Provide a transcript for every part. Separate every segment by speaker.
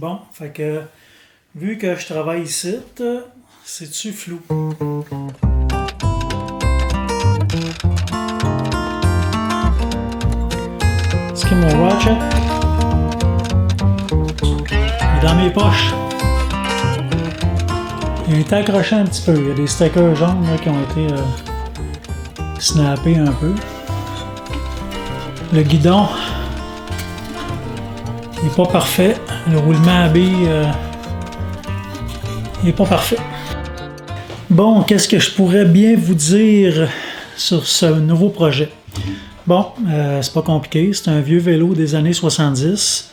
Speaker 1: Bon, fait que vu que je travaille ici, c'est-tu flou? Est-ce que mon ratchet est dans mes poches? Il a été accroché un petit peu. Il y a des stickers jaunes là, qui ont été snappés un peu. Le guidon il n'est pas parfait. Le roulement à billes il n'est pas parfait. Bon, qu'est-ce que je pourrais bien vous dire sur ce nouveau projet? Bon, c'est pas compliqué. C'est un vieux vélo des années 70.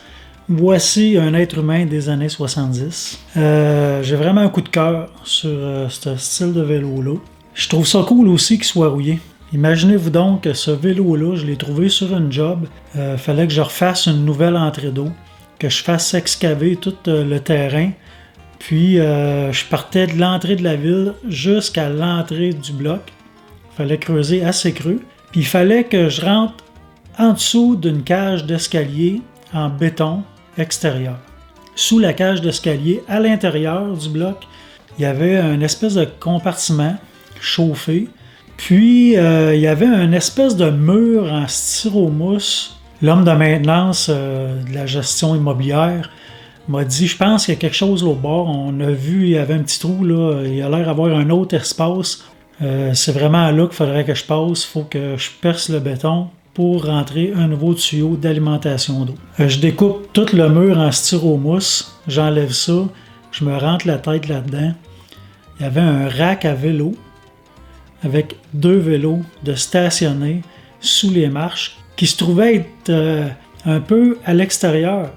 Speaker 1: Voici un être humain des années 70. J'ai vraiment un coup de cœur sur ce style de vélo-là. Je trouve ça cool aussi qu'il soit rouillé. Imaginez-vous donc que ce vélo-là, je l'ai trouvé sur une job. Fallait que je refasse une nouvelle entrée d'eau, que je fasse excaver tout le terrain. Puis je partais de l'entrée de la ville jusqu'à l'entrée du bloc. Il fallait creuser assez creux. Puis il fallait que je rentre en dessous d'une cage d'escalier en béton extérieur. Sous la cage d'escalier, à l'intérieur du bloc, il y avait une espèce de compartiment chauffé. Puis, il y avait une espèce de mur en styromousse. L'homme de maintenance de la gestion immobilière m'a dit, je pense qu'il y a quelque chose là au bord. On a vu, il y avait un petit trou, là. Il a l'air d'avoir un autre espace. C'est vraiment là qu'il faudrait que je passe. Il faut que je perce le béton pour rentrer un nouveau tuyau d'alimentation d'eau. Je découpe tout le mur en styromousse. J'enlève ça. Je me rentre la tête là-dedans. Il y avait un rack à vélo avec 2 vélos de stationnés sous les marches qui se trouvaient être un peu à l'extérieur.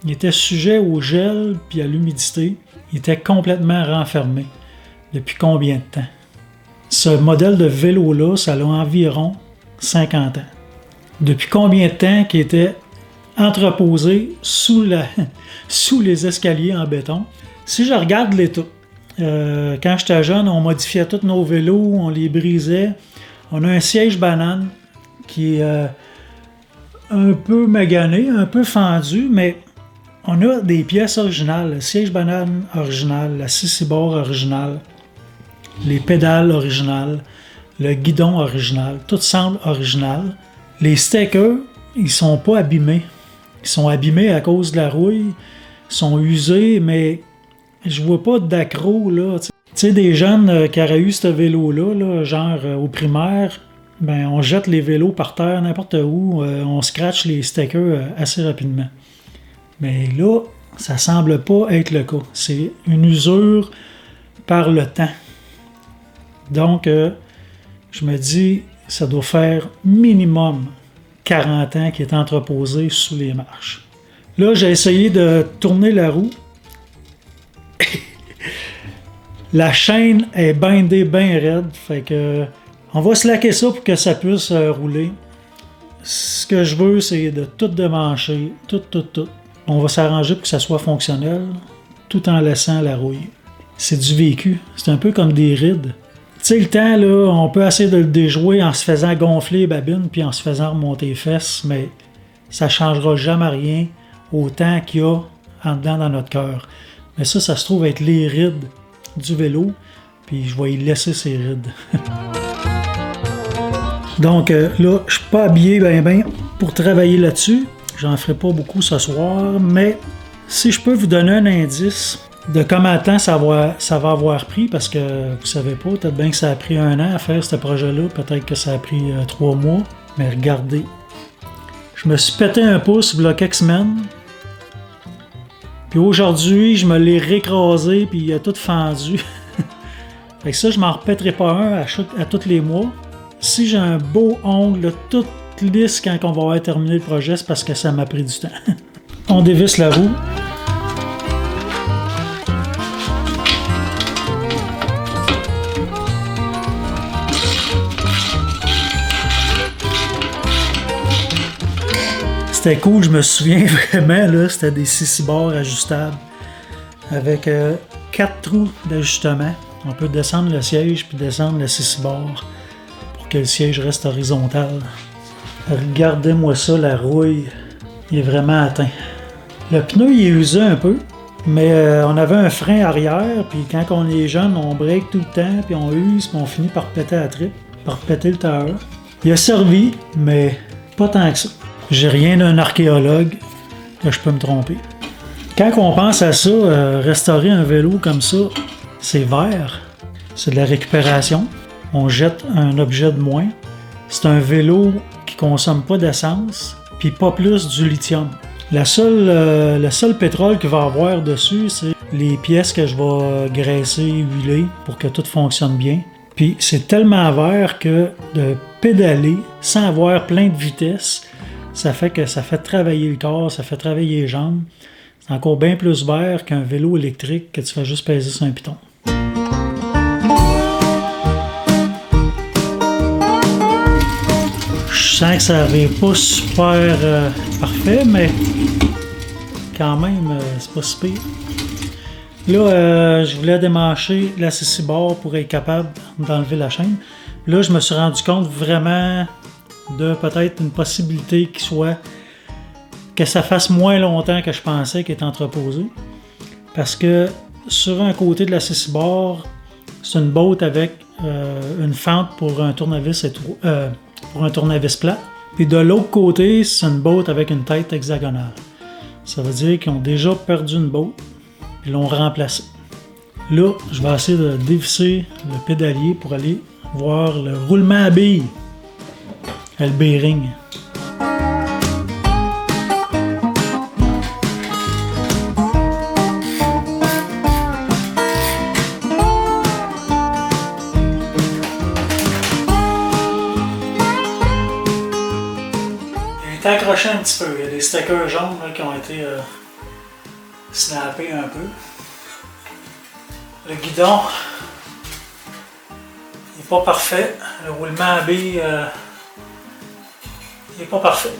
Speaker 1: Il était sujet au gel puis à l'humidité. Il était complètement renfermé. Depuis combien de temps? Ce modèle de vélo-là, ça a environ 50 ans. Depuis combien de temps qu'il était entreposé sous les escaliers en béton? Si je regarde l'état, quand j'étais jeune, on modifiait tous nos vélos, on les brisait. On a un siège banane qui est un peu magané, un peu fendu, mais on a des pièces originales. Le siège banane original, la scie-bord originale, les pédales originales, le guidon original, tout semble original. Les stickers, ils sont pas abîmés. Ils sont abîmés à cause de la rouille, ils sont usés, mais je vois pas d'accro, là. Tu sais, des jeunes qui auraient eu ce vélo-là, là, genre au primaire, ben on jette les vélos par terre, n'importe où, on scratche les stickers assez rapidement. Mais là, ça semble pas être le cas. C'est une usure par le temps. Donc, je me dis, ça doit faire minimum 40 ans qu'il est entreposé sous les marches. Là, j'ai essayé de tourner la roue. La chaîne est bindée bien raide, fait que on va slacker ça pour que ça puisse rouler. Ce que je veux, c'est de tout démancher, tout. On va s'arranger pour que ça soit fonctionnel, tout en laissant la rouille. C'est du vécu, c'est un peu comme des rides. Tu sais, le temps, là, on peut essayer de le déjouer en se faisant gonfler les babines puis en se faisant remonter les fesses, mais ça changera jamais rien au temps qu'il y a en dedans dans notre cœur. Mais ça se trouve être les rides du vélo, puis je vais y laisser ces rides. Donc là, je suis pas habillé ben pour travailler là-dessus. J'en ferai pas beaucoup ce soir, mais si je peux vous donner un indice de combien de temps ça va avoir pris, parce que vous savez pas, peut-être bien que ça a pris 1 an à faire ce projet-là, peut-être que ça a pris 3 mois, mais regardez. Je me suis pété un pouce il y a quelques semaines, puis aujourd'hui, je me l'ai récrasé, puis il a tout fendu. Fait que ça, je m'en repèterai pas un à tous les mois. Si j'ai un beau ongle, tout lisse quand on va avoir terminé le projet, c'est parce que ça m'a pris du temps. On dévisse la roue. C'était cool, je me souviens vraiment, là, c'était des scie-bords ajustables avec 4 trous d'ajustement. On peut descendre le siège puis descendre le scie-bord pour que le siège reste horizontal. Regardez-moi ça, la rouille, il est vraiment atteint. Le pneu, il est usé un peu. Mais on avait un frein arrière, puis quand on est jeune, on break tout le temps, puis on use, puis on finit par péter la tripe, par péter le tailleur. Il a servi, mais pas tant que ça. J'ai rien d'un archéologue, là je peux me tromper. Quand on pense à ça, restaurer un vélo comme ça, c'est vert, c'est de la récupération. On jette un objet de moins. C'est un vélo qui consomme pas d'essence, puis pas plus du lithium. Le seul pétrole qu'il va avoir dessus, c'est les pièces que je vais graisser, huiler pour que tout fonctionne bien. Puis c'est tellement vert que de pédaler sans avoir plein de vitesse, ça fait que ça fait travailler le corps, ça fait travailler les jambes. C'est encore bien plus vert qu'un vélo électrique que tu fais juste peser sur un piton. Je sens que ça n'arrive pas super parfait, mais quand même, c'est pas si pire. Là, je voulais démancher la CC-bar pour être capable d'enlever la chaîne. Là, je me suis rendu compte vraiment de peut-être une possibilité que ça fasse moins longtemps que je pensais qu'il était entreposé. Parce que sur un côté de la CC-bar, c'est une botte avec une fente pour un tournevis plat. Puis de l'autre côté, c'est une botte avec une tête hexagonale. Ça veut dire qu'ils ont déjà perdu une botte, puis l'ont remplacée. Là, je vais essayer de dévisser le pédalier pour aller voir le roulement à billes, le bearing. Accroché un petit peu. Il y a des stickers jaunes là, qui ont été snappés un peu. Le guidon n'est pas parfait. Le roulement à billes n'est pas parfait.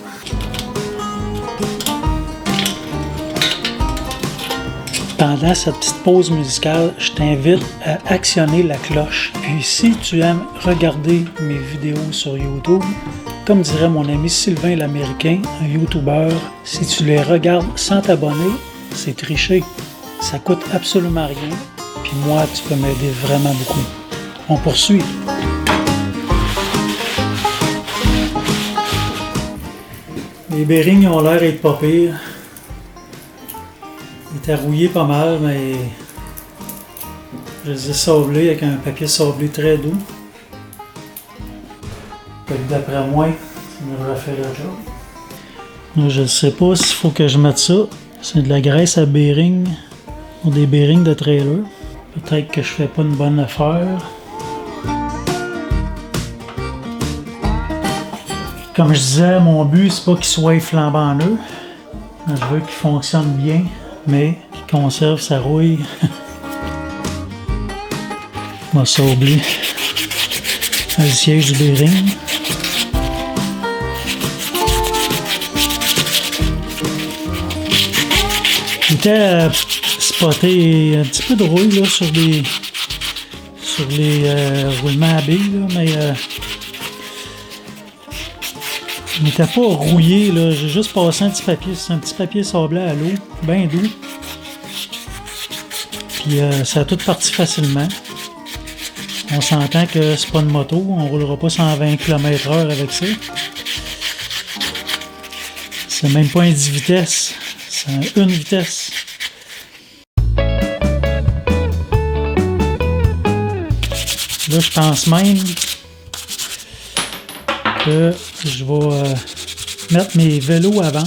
Speaker 1: Pendant cette petite pause musicale, je t'invite à actionner la cloche. Puis si tu aimes regarder mes vidéos sur YouTube, comme dirait mon ami Sylvain l'Américain, un YouTuber, si tu les regardes sans t'abonner, c'est tricher. Ça coûte absolument rien. Puis moi, tu peux m'aider vraiment beaucoup. On poursuit. Les bearings ont l'air d'être pas pires. Ils étaient rouillés pas mal, mais je les ai sablés avec un papier sablé très doux. D'après moi, ça devrait faire le job. Là, je ne sais pas s'il faut que je mette ça. C'est de la graisse à bearing ou des bearings de trailer. Peut-être que je fais pas une bonne affaire. Comme je disais, mon but c'est pas qu'il soit flambant neuf. Je veux qu'il fonctionne bien, mais qu'il conserve sa rouille. On va sabler le siège du bearing. J'étais spoté un petit peu de rouille là, sur les roulements à billes, là, mais il n'était pas rouillé. Là. J'ai juste passé un petit papier sablé à l'eau, bien doux. Puis ça a tout parti facilement. On s'entend que c'est pas une moto, on roulera pas 120 km/h avec ça. C'est même pas un 10 vitesses. C'est une vitesse. Là, je pense même que je vais mettre mes vélos à vendre.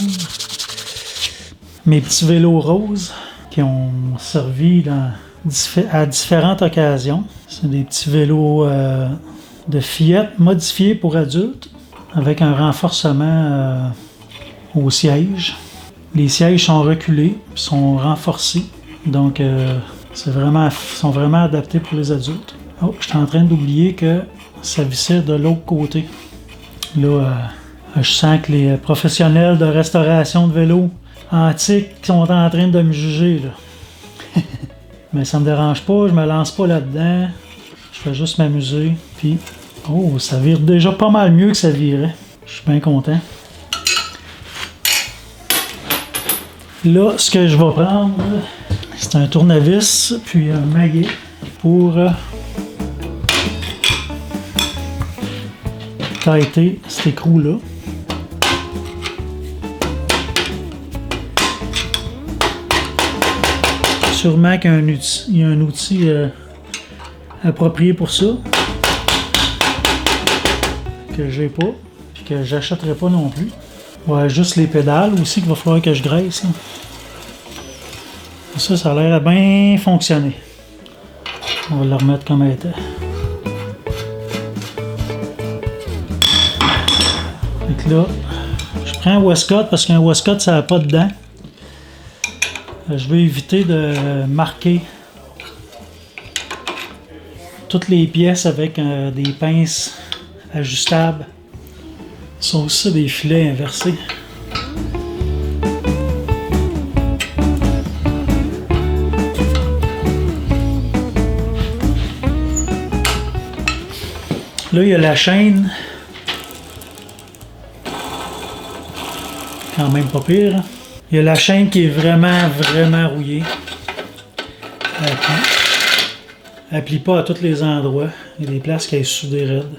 Speaker 1: Mes petits vélos roses qui ont servi à différentes occasions. C'est des petits vélos de Fiat modifiés pour adultes avec un renforcement au siège. Les sièges sont reculés, sont renforcés, donc sont vraiment adaptés pour les adultes. Oh, je suis en train d'oublier que ça vissait de l'autre côté. Là, je sens que les professionnels de restauration de vélos antiques sont en train de me juger. Là. Mais ça me dérange pas, je me lance pas là-dedans. Je fais juste m'amuser. Puis, oh, ça vire déjà pas mal mieux que ça virait. Je suis bien content. Là, ce que je vais prendre, C'est un tournevis, puis un maillet pour tighter cet écrou-là. Sûrement qu'il y a un outil approprié pour ça, que j'ai pas, puis que j'achèterai pas non plus. Ouais, juste les pédales aussi qu'il va falloir que je graisse. Là. Ça a l'air à bien fonctionner. On va le remettre comme elle était. Fait que là, je prends un Westcott parce qu'un Westcott ça n'a pas de dents. Je vais éviter de marquer toutes les pièces avec des pinces ajustables. Ce sont aussi des filets inversés. Là, il y a la chaîne. Quand même pas pire. Hein? Il y a la chaîne qui est vraiment rouillée. Elle plie pas à tous les endroits. Il y a des places qui sont soudées raides.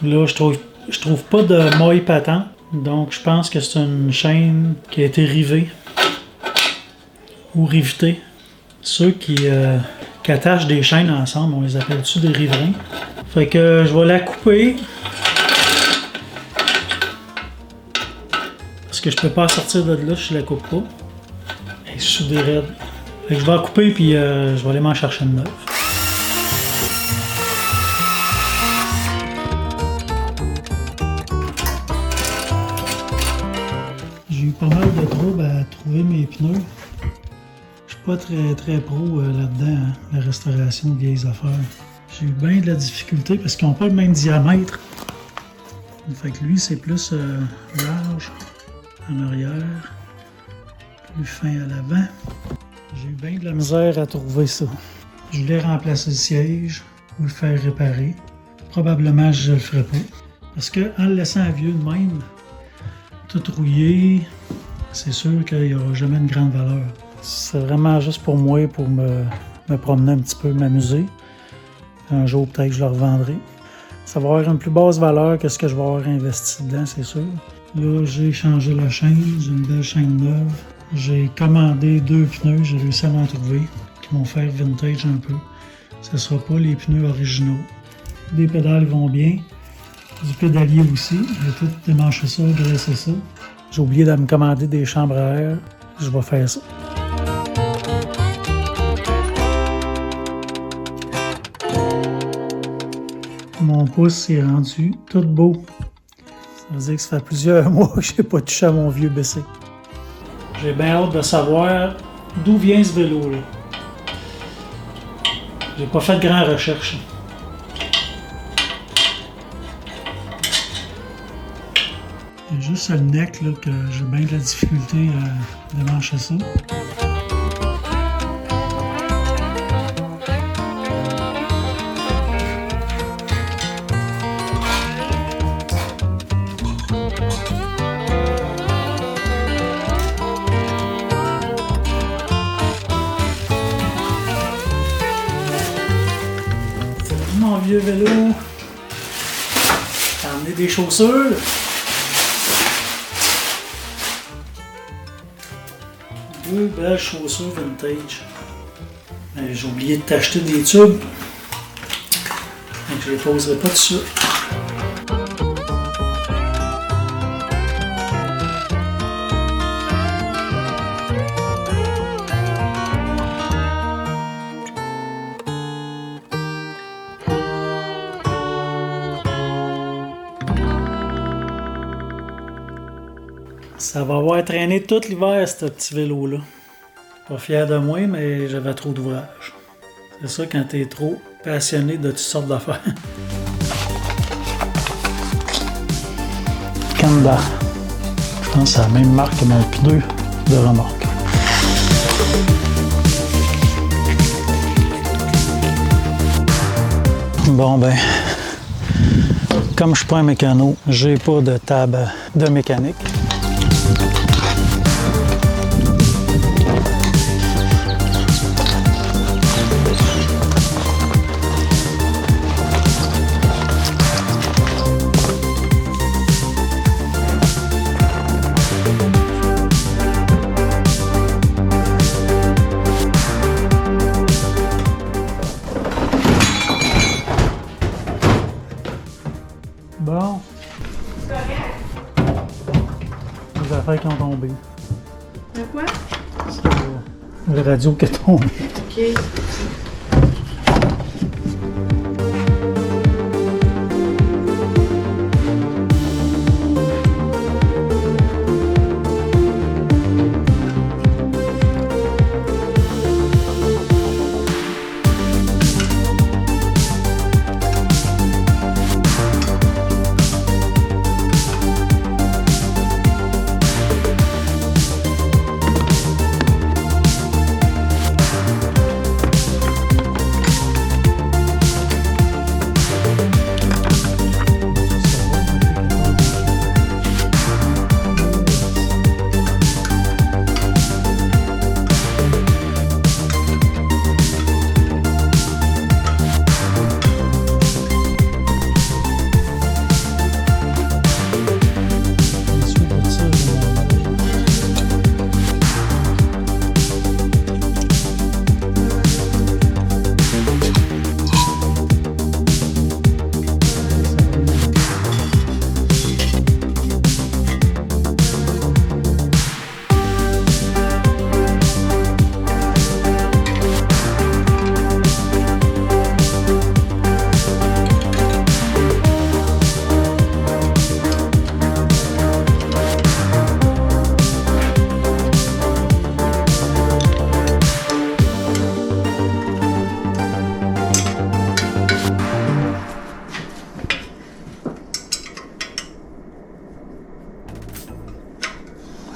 Speaker 1: Là, je trouve pas de maille patente. Donc, je pense que c'est une chaîne qui a été rivée. Ou rivetée. Ceux qui attachent des chaînes ensemble, on les appelle-tu des riverains? Fait que je vais la couper. Parce que je peux pas sortir de là si je la coupe pas. Elle est soudée raide. Fait que je vais la couper puis je vais aller m'en chercher une neuve. J'ai eu pas mal de troubles à trouver mes pneus. Je suis pas très pro là-dedans, hein, la restauration de vieilles affaires. J'ai eu bien de la difficulté parce qu'ils n'ont pas le même diamètre. Fait que lui, c'est plus large en arrière, plus fin à l'avant. J'ai eu bien de la misère à trouver ça. Je voulais remplacer le siège ou le faire réparer. Probablement, je ne le ferai pas. Parce qu'en le laissant à vieux de même, tout rouillé, c'est sûr qu'il n'y aura jamais une grande valeur. C'est vraiment juste pour moi, pour me promener un petit peu, m'amuser. Un jour, peut-être que je le revendrai. Ça va avoir une plus basse valeur que ce que je vais avoir investi dedans, c'est sûr. Là, j'ai changé la chaîne, j'ai une belle chaîne neuve. J'ai commandé 2 pneus, j'ai réussi à m'en trouver, qui vont faire vintage un peu. Ce ne sera pas les pneus originaux. Les pédales vont bien. Du pédalier aussi. J'ai tout démanché ça, graissé ça. J'ai oublié de me commander des chambres à air. Je vais faire ça. Mon pouce est rendu tout beau. Ça veut dire que ça fait plusieurs mois que je n'ai pas touché à mon vieux BC. J'ai bien hâte de savoir d'où vient ce vélo-là. J'ai pas fait de grande recherche. Il y a juste le neck là, que j'ai bien de la difficulté à démancher ça. Mon vieux vélo. J'ai emmené des chaussures. Deux belles chaussures vintage. J'ai oublié de t'acheter des tubes. Donc je les poserai pas dessus. Ça va avoir traîné tout l'hiver, ce petit vélo-là. Pas fier de moi, mais j'avais trop d'ouvrage. C'est ça quand t'es trop passionné de toutes sortes d'affaires. Kanda. Je pense que c'est la même marque que mon pneu de remorque. Bon ben, comme je suis pas un mécano, j'ai pas de table de mécanique. qui ont tombé.
Speaker 2: De quoi?
Speaker 1: C'est le radio qui est tombé.
Speaker 2: Ok.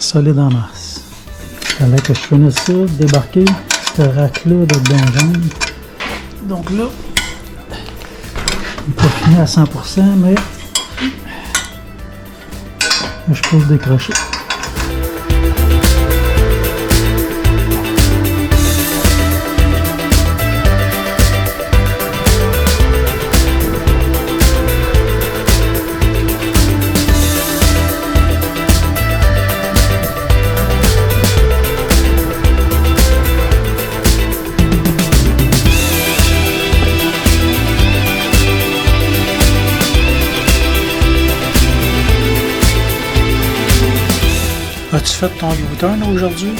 Speaker 1: Solide en masse. Il fallait que je finisse ça, débarquer ce rack-là de benjamin. Donc là, il n'est pas fini à 100%, mais je peux le décrocher. As-tu fait ton U-turn aujourd'hui?